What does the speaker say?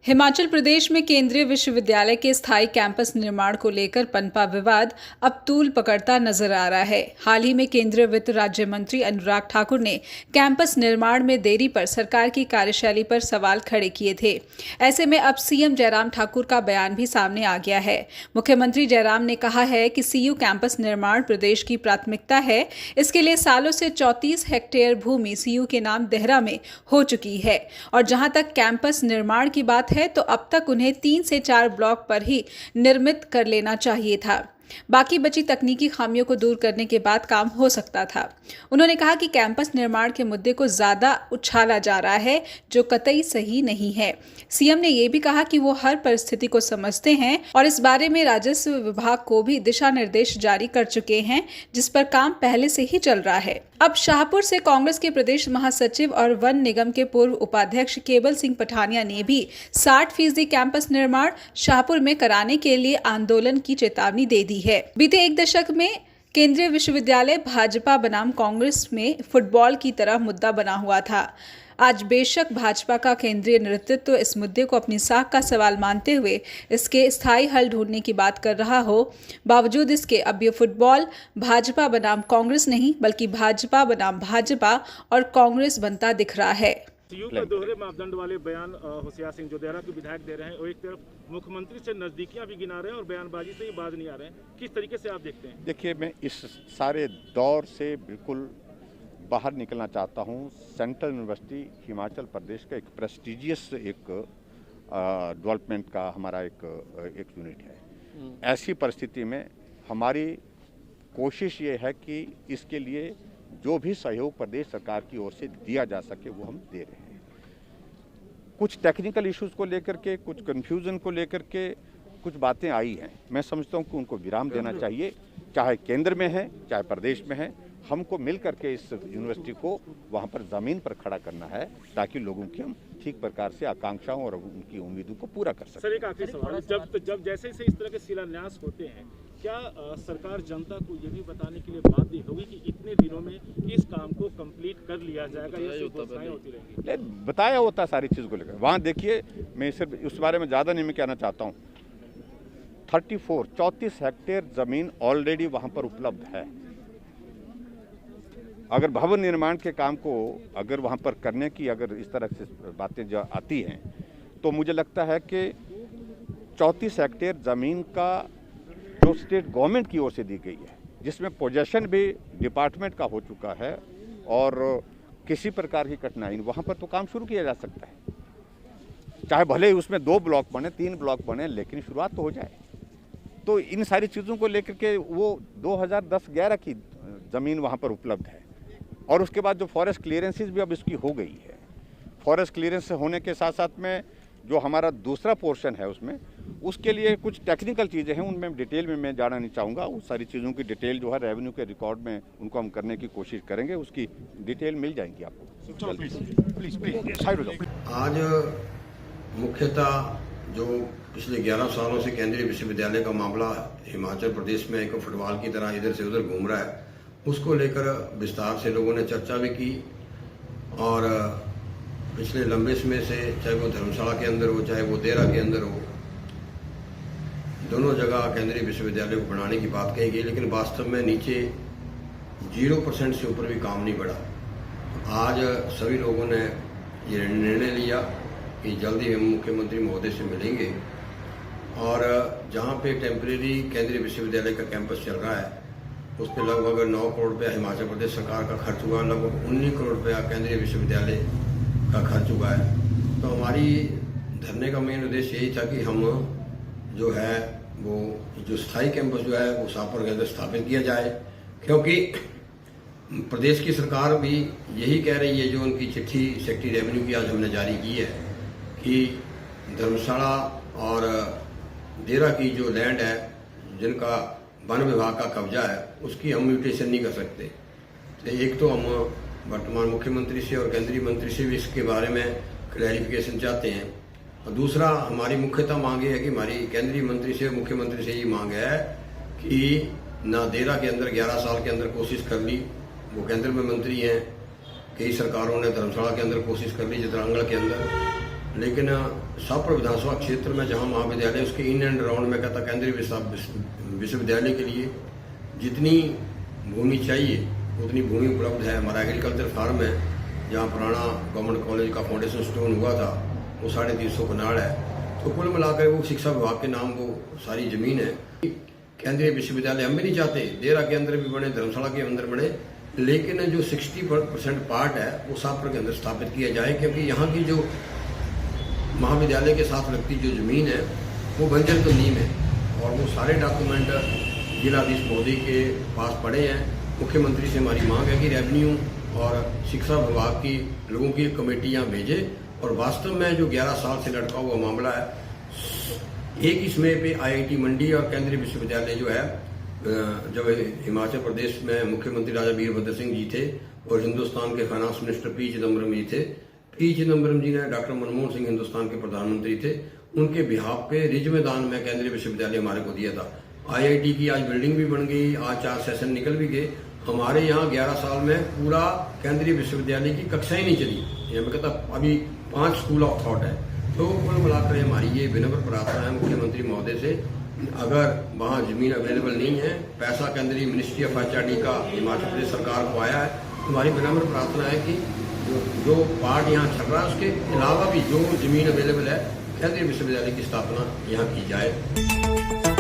हिमाचल प्रदेश में केंद्रीय विश्वविद्यालय के स्थायी कैंपस निर्माण को लेकर पनपा विवाद अब तूल पकड़ता नजर आ रहा है। हाल ही में केंद्रीय वित्त राज्य मंत्री अनुराग ठाकुर ने कैंपस निर्माण में देरी पर सरकार की कार्यशैली पर सवाल खड़े किए थे। ऐसे में अब सीएम जयराम ठाकुर का बयान भी सामने आ गया है। मुख्यमंत्री जयराम ने कहा है कि सीयू कैंपस निर्माण प्रदेश की प्राथमिकता है। इसके लिए सालों से 34 हेक्टेयर भूमि सीयू के नाम देहरा में हो चुकी है और जहां तक कैंपस निर्माण की बात है तो अब तक उन्हें 3 से 4 ब्लॉक पर ही निर्मित कर लेना चाहिए था। बाकी बची तकनीकी खामियों को दूर करने के बाद काम हो सकता था। उन्होंने कहा कि कैंपस निर्माण के मुद्दे को ज्यादा उछाला जा रहा है, जो कतई सही नहीं है। सीएम ने यह भी कहा कि वो हर परिस्थिति को समझते हैं और इस बारे में राजस्व विभाग को भी दिशा निर्देश जारी कर चुके हैं, जिस पर काम पहले से ही चल रहा है। अब शाहपुर से कांग्रेस के प्रदेश महासचिव और वन निगम के पूर्व उपाध्यक्ष केवल सिंह पठानिया ने भी 60% कैंपस निर्माण शाहपुर में कराने के लिए आंदोलन की चेतावनी दे दी है। बीते एक दशक में केंद्रीय विश्वविद्यालय भाजपा बनाम कांग्रेस में फुटबॉल की तरह मुद्दा बना हुआ था। आज बेशक भाजपा का केंद्रीय नेतृत्व इस मुद्दे को अपनी साख का सवाल मानते हुए इसके स्थायी हल ढूंढने की बात कर रहा हो, बावजूद इसके अब ये फुटबॉल भाजपा बनाम कांग्रेस नहीं बल्कि भाजपा बनाम भाजपा और कांग्रेस बनता दिख रहा है। सीयू का दोहरे मापदंड वाले बयान होशियार सिंह जो देहरा के विधायक दे रहे हैं और एक तरफ मुख्यमंत्री से नजदीकियां भी गिना रहे हैं और बयानबाजी से ही बाज नहीं आ रहे हैं, किस तरीके से आप देखते हैं? देखिए, मैं इस सारे दौर से बिल्कुल बाहर निकलना चाहता हूँ। सेंट्रल यूनिवर्सिटी हिमाचल प्रदेश का एक प्रेस्टिजियस एक डेवलपमेंट का हमारा एक यूनिट है। ऐसी परिस्थिति में हमारी कोशिश ये है कि इसके लिए जो भी सहयोग प्रदेश सरकार की ओर से दिया जा सके वो हम दे रहे हैं। कुछ टेक्निकल इश्यूज को लेकर के, कुछ कंफ्यूजन को लेकर के कुछ बातें आई हैं। मैं समझता हूँ कि उनको विराम देना चाहिए, चाहे केंद्र में है चाहे प्रदेश में है। हमको मिल करके इस यूनिवर्सिटी को वहाँ पर ज़मीन पर खड़ा करना है ताकि लोगों की हम ठीक प्रकार से आकांक्षाओं और उनकी उम्मीदों को पूरा कर सकें। सर, एक आखिरी सवाल, जब जैसे से इस तरह के शिलान्यास होते हैं, क्या सरकार जनता को ये भी बताने के लिए बाध्य होगी कि इतने दिनों में इस काम को कंप्लीट कर लिया जाएगा या सिर्फ घोषणाएं होती रहेंगी? बताया होता है सारी चीज़ को लेकर। वहाँ देखिए, मैं सिर्फ उस बारे में ज़्यादा नहीं मैं कहना चाहता हूँ। 34 हेक्टेयर ज़मीन ऑलरेडी वहाँ पर उपलब्ध है। अगर भवन निर्माण के काम को अगर वहाँ पर करने की अगर इस तरह से बातें जो आती हैं तो मुझे लगता है कि 34 हेक्टेयर ज़मीन का जो स्टेट गवर्नमेंट की ओर से दी गई है, जिसमें पोजेशन भी डिपार्टमेंट का हो चुका है और किसी प्रकार की कठिनाई नहीं, वहाँ पर तो काम शुरू किया जा सकता है। चाहे भले ही उसमें 2 ब्लॉक बने, 3 ब्लॉक बने, लेकिन शुरुआत तो हो जाए। तो इन सारी चीज़ों को लेकर के वो 2010-11 की ज़मीन वहाँ पर उपलब्ध है और उसके बाद जो फॉरेस्ट क्लियरेंसेस भी अब इसकी हो गई है। फॉरेस्ट क्लियरेंस होने के साथ साथ में जो हमारा दूसरा पोर्शन है उसमें उसके लिए कुछ टेक्निकल चीज़ें हैं, उनमें डिटेल में मैं जाना नहीं चाहूँगा। उस सारी चीज़ों की डिटेल जो है रेवेन्यू के रिकॉर्ड में उनको हम करने की कोशिश करेंगे, उसकी डिटेल मिल जाएंगी आपको। आज मुख्यतः जो पिछले 11 सालों से केंद्रीय विश्वविद्यालय का मामला हिमाचल प्रदेश में एक फुटबॉल की तरह इधर से उधर घूम रहा है, उसको लेकर विस्तार से लोगों ने चर्चा भी की और पिछले लंबे समय से, चाहे वो धर्मशाला के अंदर हो चाहे वो देहरा के अंदर हो, दोनों जगह केंद्रीय विश्वविद्यालय को बनाने की बात कही गई, लेकिन वास्तव में नीचे 0% से ऊपर भी काम नहीं बढ़ा। आज सभी लोगों ने ये निर्णय लिया कि जल्दी हम मुख्यमंत्री महोदय से मिलेंगे और जहाँ पे टेम्परेरी केंद्रीय विश्वविद्यालय का कैंपस चल रहा है उस पर लगभग 9 करोड़ रुपया हिमाचल प्रदेश सरकार का खर्च हुआ, लगभग 19 करोड़ रुपया केंद्रीय विश्वविद्यालय का खर्च हुआ है। तो हमारी धरने का मेन उद्देश्य यही था कि हम जो है वो जो स्थायी कैंपस जो है वो शाहपुर के अंदर स्थापित किया जाए, क्योंकि प्रदेश की सरकार भी यही कह रही है, जो उनकी चिट्ठी सेक्रेटरी रेवेन्यू की आज हमने जारी की है कि धर्मशाला और देहरा की जो लैंड है जिनका वन विभाग का कब्जा है उसकी हम म्यूटेशन नहीं कर सकते। तो एक तो हम वर्तमान मुख्यमंत्री से और केंद्रीय मंत्री से भी इसके बारे में क्लैरिफिकेशन चाहते हैं और दूसरा हमारी मुख्यतः मांग है कि हमारी केंद्रीय मंत्री से मुख्यमंत्री से ये मांग है कि ना देहरा के अंदर 11 साल के अंदर कोशिश कर ली, वो केंद्र में मंत्री हैं, कई सरकारों ने धर्मशाला के अंदर कोशिश कर ली, चित्रांगड़ के अंदर, लेकिन शाहपुर विधानसभा क्षेत्र में जहां महाविद्यालय उसके इन एंड राउंड में कहता केंद्रीय विश्वविद्यालय के लिए जितनी भूमि चाहिए उतनी भूमि उपलब्ध है। हमारा एग्रीकल्चर फार्म है जहां पुराना गवर्नमेंट कॉलेज का फाउंडेशन स्टोन हुआ था वो 350 कनाल है। तो कुल मिलाकर वो शिक्षा विभाग के नाम वो सारी जमीन है। केंद्रीय विश्वविद्यालय हम भी नहीं चाहते देहरा के अंदर भी बने, धर्मशाला के अंदर बने, लेकिन जो 60% पार्ट है वो शाहपुर के अंदर स्थापित किया जाए, क्योंकि यहाँ की जो महाविद्यालय के साथ लगती जो जमीन है वो बंजर जमीन है और वो सारे डॉक्यूमेंट जिलाधीश महोदय के पास पड़े हैं। मुख्यमंत्री से हमारी मांग है कि रेवेन्यू और शिक्षा विभाग की लोगों की कमेटी यहाँ भेजे और वास्तव में जो 11 साल से लटका हुआ मामला है, एक ही समय पे IIT मंडी और केंद्रीय विश्वविद्यालय जो है, जब हिमाचल प्रदेश में मुख्यमंत्री राजा वीरभद्र सिंह जी थे और हिंदुस्तान के फाइनेंस मिनिस्टर P चिदम्बरम जी थे, P चिदम्बरम जी ने डॉक्टर मनमोहन सिंह हिंदुस्तान के प्रधानमंत्री थे, उनके बिहाफ पे रिज मैदान में केंद्रीय विश्वविद्यालय हमारे को दिया था। IIT की आज बिल्डिंग भी बन गई, आज 4 सेशन निकल भी गए। हमारे यहाँ 11 साल में पूरा केंद्रीय विश्वविद्यालय की कक्षाएं नहीं चली। ये मैं कहता अभी 5 स्कूल ऑफ थॉट है। तो कुल मिलाकर हमारी ये विनम्र प्रार्थना है मुख्यमंत्री महोदय से, अगर वहाँ जमीन अवेलेबल नहीं है, पैसा केंद्रीय मिनिस्ट्री ऑफ HRD का हिमाचल प्रदेश सरकार को आया है, हमारी विनम्र प्रार्थना है कि जो पार्ट यहाँ चल रहा है उसके अलावा भी जो जमीन अवेलेबल है केंद्रीय विश्वविद्यालय की स्थापना यहाँ की जाए।